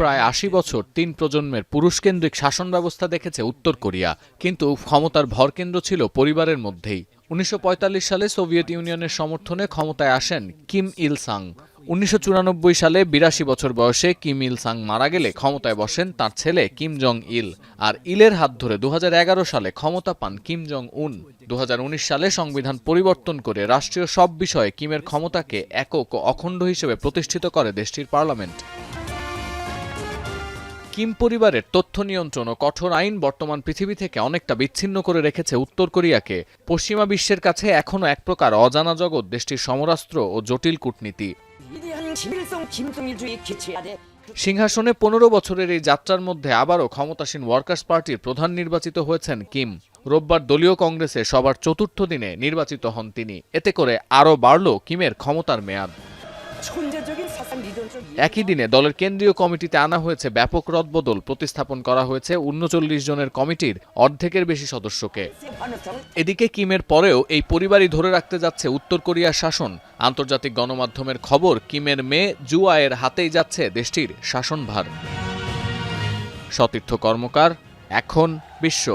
প্রায় ৮০ বছর ৩ প্রজন্মের পুরুষকেন্দ্রিক শাসন ব্যবস্থা দেখেছে উত্তর কোরিয়া, কিন্তু ক্ষমতার ভরকেন্দ্র ছিল পরিবারের মধ্যেই। ১৯৪৫ সালে সোভিয়েত ইউনিয়নের সমর্থনে ক্ষমতায় আসেন কিম ইল সাং। ১৯৯৪ সালে ৮২ বছর বয়সে কিম ইল সাং মারা গেলে ক্ষমতায় বসেন তার ছেলে কিম জং ইল, আর ইলের হাত ধরে ২০১১ সালে ক্ষমতা পান কিম জং উন। ২০১৯ সালে সংবিধান পরিবর্তন করে রাষ্ট্রীয় সব বিষয়ে কিমের ক্ষমতাকে একক ও অখণ্ড হিসেবে প্রতিষ্ঠিত করে দেশটির পার্লামেন্ট। কিম পরিবারের তথ্য নিয়ন্ত্রণ ও কঠোর আইন বর্তমান পৃথিবী থেকে অনেকটা বিচ্ছিন্ন করে রেখেছে উত্তর কোরিয়াকে। পশ্চিমা বিশ্বের কাছে এখনও এক প্রকার অজানা জগৎ দেশটির সমরাস্ত্র ও জটিল কূটনীতি। সিংহাসনে ১৫ বছরের এই যাত্রার মধ্যে আবারও ক্ষমতাসীন ওয়ার্কার্স পার্টির প্রধান নির্বাচিত হয়েছেন কিম। রোববার দলীয় কংগ্রেসে সবার চতুর্থ দিনে নির্বাচিত হন তিনি। এতে করে আরও বাড়ল কিমের ক্ষমতার মেয়াদ। একই দিনে দলের কেন্দ্রীয় কমিটিতে আনা হয়েছে ব্যাপক রদবদল, প্রতিস্থাপন করা হয়েছে ৩৯ জনের কমিটির অর্ধেকের বেশি সদস্যকে। এদিকে কিমের পরেও এই পরিবারই ধরে রাখতে যাচ্ছে উত্তর কোরিয়ার শাসন। আন্তর্জাতিক গণমাধ্যমের খবর, কিমের মেয়ে জুয়ায়ের হাতেই যাচ্ছে দেশটির শাসনভার। সতীর্থ কর্মকার, এখন বিশ্ব।